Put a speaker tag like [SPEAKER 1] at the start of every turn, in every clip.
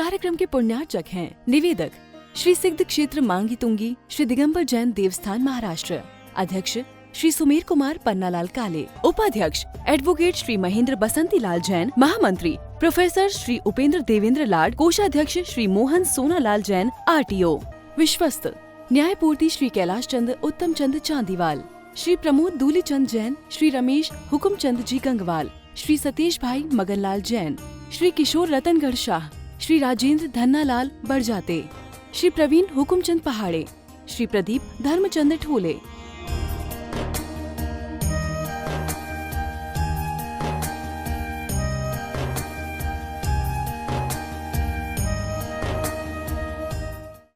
[SPEAKER 1] कार्यक्रम के पुण्यार्चक हैं निवेदक श्री सिद्ध क्षेत्र मांगी तुंगी श्री दिगंबर जैन देवस्थान महाराष्ट्र, अध्यक्ष श्री सुमेर कुमार पन्नालाल काले, उपाध्यक्ष एडवोकेट श्री महेंद्र बसंती लाल जैन, महामंत्री प्रोफेसर श्री उपेंद्र देवेंद्र लाड, कोषाध्यक्ष श्री मोहन सोनालाल जैन RTO, विश्वस्त न्यायपूर्ति श्री कैलाश चंद उत्तम चंद चांदीवाल, श्री प्रमोद दूलीचंद जैन, श्री रमेश हुकुमचंद जी गंगवाल, श्री सतीश भाई मगनलाल जैन, श्री किशोर रतनगढ़ शाह, श्री राजेंद्र धन्नालाल बरजाते, श्री प्रवीण हुकुमचंद पहाड़े, श्री प्रदीप धर्मचंद ठोले।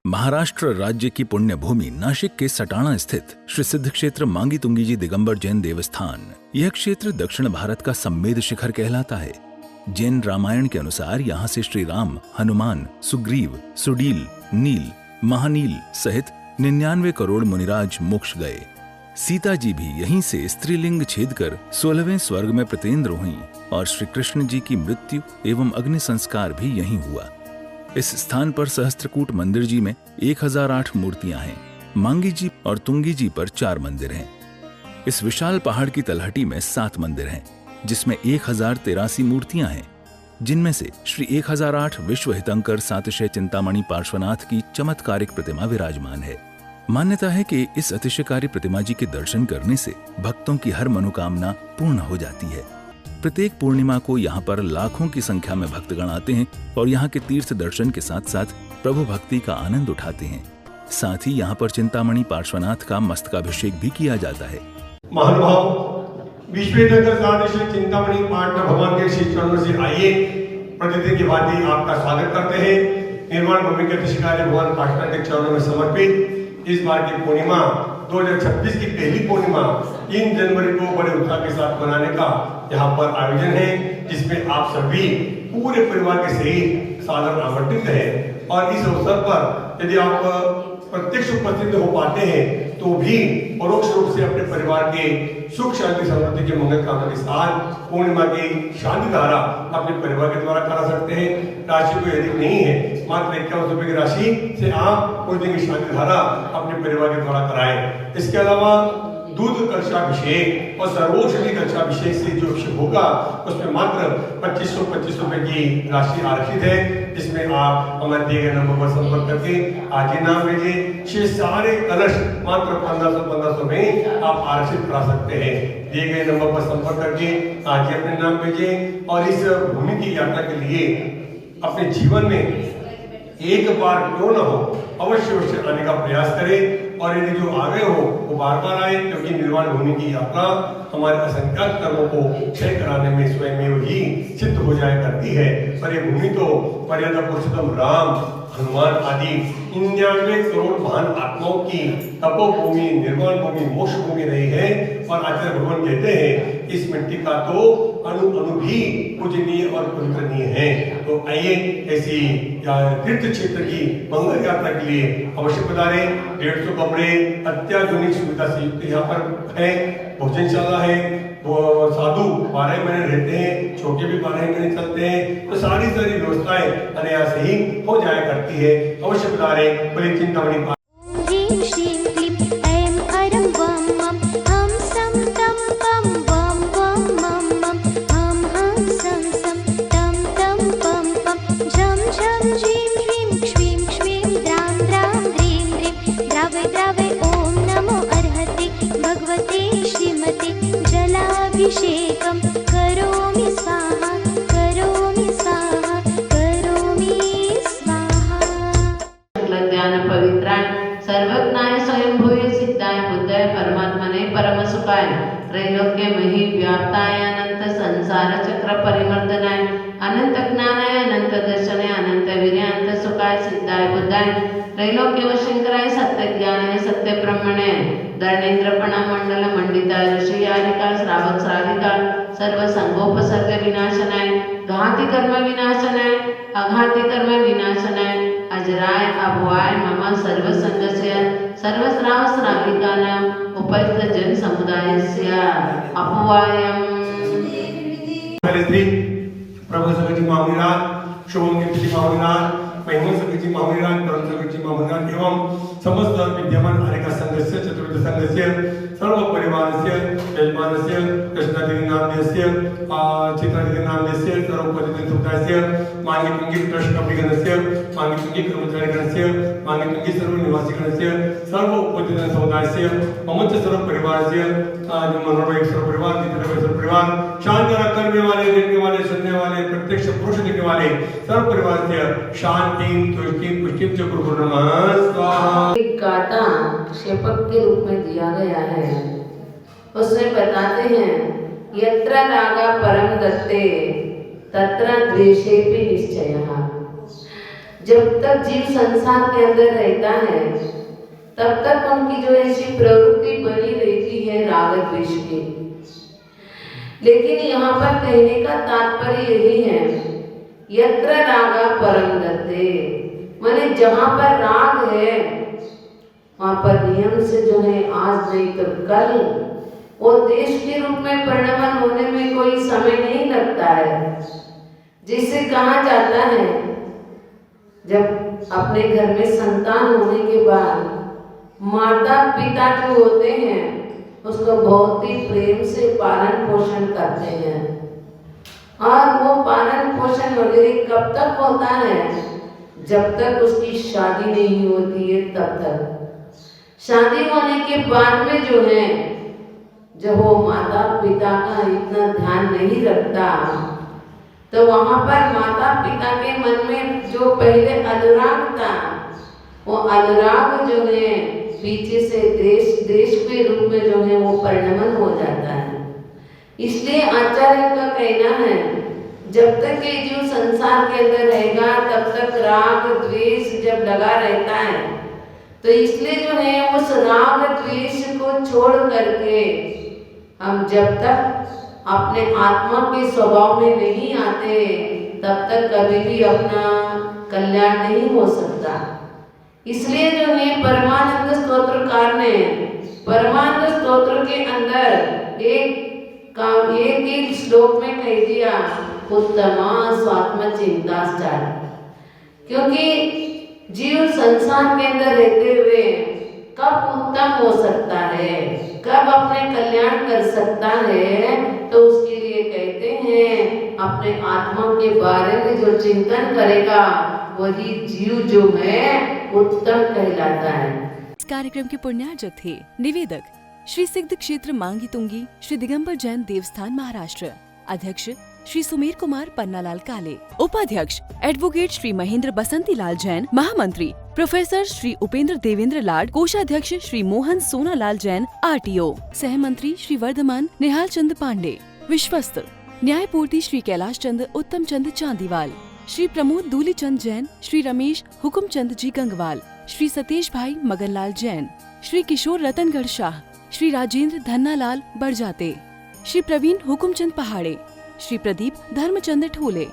[SPEAKER 2] महाराष्ट्र राज्य की पुण्य भूमि नाशिक के सटाणा स्थित श्री सिद्ध क्षेत्र मांगी तुंगी जी दिगंबर जैन देवस्थान, यह क्षेत्र दक्षिण भारत का सम्मेद शिखर कहलाता है। जैन रामायण के अनुसार यहाँ से श्री राम, हनुमान, सुग्रीव, सुडील, नील, महानील सहित 99 करोड़ मुनिराज मोक्ष गए। सीता जी भी यहीं से स्त्रीलिंग छेद कर 16वें स्वर्ग में प्रतेंद्र हुई और श्री कृष्ण जी की मृत्यु एवं अग्नि संस्कार भी यहीं हुआ। इस स्थान पर सहस्त्रकूट मंदिर जी में 1008 मूर्तियां हैं। मांगी जी और तुंगी जी पर 4 मंदिर हैं। इस विशाल पहाड़ की तलहटी में 7 मंदिर हैं, जिसमें 1083 मूर्तियां हैं, जिनमें से श्री 1008 विश्व हितंकर सातिशय चिंतामणि पार्श्वनाथ की चमत्कारिक प्रतिमा विराजमान है। मान्यता है कि इस अतिशयकारी प्रतिमा जी के दर्शन करने से भक्तों की हर मनोकामना पूर्ण हो जाती है। प्रत्येक पूर्णिमा को यहाँ पर लाखों की संख्या में भक्तगण आते हैं और यहाँ के तीर्थ दर्शन के साथ साथ प्रभु भक्ति का आनंद उठाते हैं। साथ ही यहाँ पर चिंतामणि पार्श्वनाथ का मस्तकाभिषेक भी किया जाता है।
[SPEAKER 3] महानुभाव, विश्व हितंकर सातिशय चिंतामणि पार्श्वनाथ भगवान के श्री चरणों से आइए प्रतिदिन की भांति आपका स्वागत करते हैं। निर्माण भूमि के अतिशयकारी भगवान पार्श्वनाथ के चरणों में समर्पित इस बार की पूर्णिमा 2026 की पहली पूर्णिमा 3 जनवरी को बड़े उत्साह के साथ मनाने का यहाँ पर आयोजन है, जिसमें आप सभी पूरे परिवार के सहित सादर आमंत्रित हैं। और इस अवसर पर यदि आप प्रत्यक्ष उपस्थित हो पाते हैं तो भी परोक्ष रूप से अपने परिवार के सुख शांति समृद्धि के मंगल कामना के साथ पूर्णिमा की शांति धारा अपने परिवार के द्वारा करा सकते हैं। राशि कोई अधिक नहीं है, मात्र 51 रुपए की राशि से आप उस दिन की शांति धारा अपने परिवार के द्वारा कराएं। इसके अलावा दूध कलशाभिषेक और सर्वोषधि कलशाभिषेक से जो अभिषेक होगा उसमें मात्र 2525 रुपए की राशि आरक्षित है, जिसमें आप हमारे दिए गए नंबर पर संपर्क करके आज ही नाम भेजिए। शेष सारे कलश मात्र 1500 में आप आरक्षित करा सकते हैं। दिए गए नंबर पर संपर्क करके आज ही अपने नाम भेजिए और इस भूमि की यात्रा के लिए अपने जीवन में एक बार क्यों न हो अवश्य आने का प्रयास करें। और यदि जो आ गए हो वो बार बार आए, क्योंकि निर्वाण भूमि की यात्रा हमारे असंख्यात कर्मों को क्षय कराने में स्वयं ही सिद्ध हो जाया करती है। पर ये भूमि तो मर्यादा पुरुषोत्तम राम, हनुमान आदि 99 करोड़ महान आत्माओं की तपोभूमि, निर्वाण भूमि, मोक्ष भूमि रही है। और आचार्य भगवान कहते हैं इस मिट्टी का तो अणु अणु भी पूजनीय और पवित्रनीय है। तो आइए ऐसी तीर्थ क्षेत्र की मंगल यात्रा के लिए अवश्य पधारें। 150 कमरे अत्याधुनिक सुविधा से युक्त यहाँ पर है। भोजनशाला है, वो साधु 12 महीने रहते हैं, छोटे भी 12 महीने चलते हैं। तो सारी व्यवस्थाएं अनायास ही हो जाया करती है। अवश्य पधारें। बड़ी चिंतामणि
[SPEAKER 4] अभिषेकं करोमि स्वाहा, करोमि स्वाहा, करोमि स्वाहा।
[SPEAKER 5] ज्ञान पवित्राय सर्वज्ञाय स्वयंभूय सिद्धाय बुद्धाय परमात्मने परमसुखाय त्रैलोक्य मही व्याप्ताय अनंत संसार चक्र परिवर्तनाय अनंत ज्ञानाय अनंत दर्शनाय अनंत वीर्याय सुखाय सिद्धाय बुद्धाय त्रैलोक्य वशंकराय सत्य ज्ञानाय सत्य ब्रह्मणे धरणेन्द्रपणा मंडल मंडिताय ऋषियारिका श्रावक श्राविका सर्व संगोपसर्ग विनाशनाय घाति कर्म विनाशनाय अघाति कर्म विनाशनाय अजराय अभवाय मम सर्व संगस्य सर्व श्राव श्राविकानां उपस्थित जन समुदायस्य अपवायम्।
[SPEAKER 3] प्रभु सगजी मांगीराज शुभम कीर्ति महामंडलात महिमन सकृति महामंडलात परम सकृति महामंडलात एवं समस्त विद्यमान आरेका संघस्य चतुर्थ संघस्य सर्व परिवारस्य यजमानस्य कृष्णादेवी नामस्य चित्रादेवी नामस्य सर्व पतिदेव समुदायस्य मांगी पुंगी ट्रस्ट कमिटीगणस्य मांगी पुंगी कर्मचारीगणस्य मांगी पुंगी सर्व निवासीगणस्य सर्व उपपतिदेव समुदायस्य मम च सर्व परिवारस्य मनोरम सर्व परिवार जितने सर्व परिवार शांति करने वाले देखने वाले सुनने वाले प्रत्यक्ष पुरुष देखने वाले सर्व परिवार से शांति तुष्टि पुष्टि च गुरु नमः स्वाहा।
[SPEAKER 5] एक गाथा शेपक के रूप में दिया गया है। उसमें बताते हैं यत्र रागा परम दत्ते तत्र द्वेषेपि निश्चयः। जब तक जीव संसार के अंदर रहता है तब तक उनकी जो ऐसी प्रवृत्ति बनी रहती है राग द्वेष की। लेकिन यहाँ पर कहने का तात्पर्य यही है यत्र रागा परम दत्ते, माने जहाँ पर राग है वहाँ पर नियम से जो है आज नहीं तो कल वो देश के रूप में परिणमन होने में कोई समय नहीं लगता है। जिसे कहा जाता है जब अपने घर में संतान होने के बाद माता पिता जो होते हैं उसको बहुत ही प्रेम से पालन पोषण करते हैं और वो पालन पोषण वगैरह कब तक होता है जब तक उसकी शादी नहीं होती है तब तक। शादी होने के बाद में जो है जब वो माता पिता का इतना ध्यान नहीं रखता तो वहाँ पर माता पिता के मन में जो पहले अनुराग था वो अनुराग जो है पीछे से देश के रूप में जो है वो परिणमन हो जाता है। इसलिए आचार्य का कहना है जब तक ये जीव संसार के अंदर रहेगा तब तक राग द्वेष जब लगा रहता है तो इसलिए जो है उस राग द्वेष को छोड़ करके हम जब तक अपने आत्मा के स्वभाव में नहीं आते तब तक कभी भी अपना कल्याण नहीं हो सकता। इसलिए जो है परमानंद स्तोत्रकार ने परमानंद स्तोत्र के अंदर एक ही श्लोक में कह दिया उत्तमा स्वात्म चिंताचार, क्योंकि जीव संसार के अंदर रहते हुए कब उत्तम हो सकता है कब अपने कल्याण कर सकता है तो उसके लिए कहते हैं अपने आत्मा के बारे में जो चिंतन करेगा वही जीव जो है उत्तम कहलाता है।
[SPEAKER 1] इस कार्यक्रम के पुण्यार्जक थे निवेदक श्री सिद्ध क्षेत्र मांगी तुंगी श्री दिगंबर जैन देवस्थान महाराष्ट्र, अध्यक्ष श्री सुमेर कुमार पन्नालाल काले, उपाध्यक्ष एडवोकेट श्री महेंद्र बसंती लाल जैन, महामंत्री प्रोफेसर श्री उपेंद्र देवेंद्र लाड, कोषाध्यक्ष श्री मोहन सोनालाल जैन RTO, सहमंत्री श्री वर्धमान निहाल चंद पांडे, विश्वस्त न्यायपूर्ति श्री कैलाश चंद उत्तम चंद चांदीवाल, श्री प्रमोद दूली चंद जैन, श्री रमेश हुकुम चंद जी गंगवाल, श्री सतीश भाई मगनलाल जैन, श्री किशोर रतनगढ़ शाह, श्री राजेंद्र धन्नालाल बड़जाते, श्री प्रवीण हुकुमचंद पहाड़े, श्री प्रदीप धर्मचंद ठोले।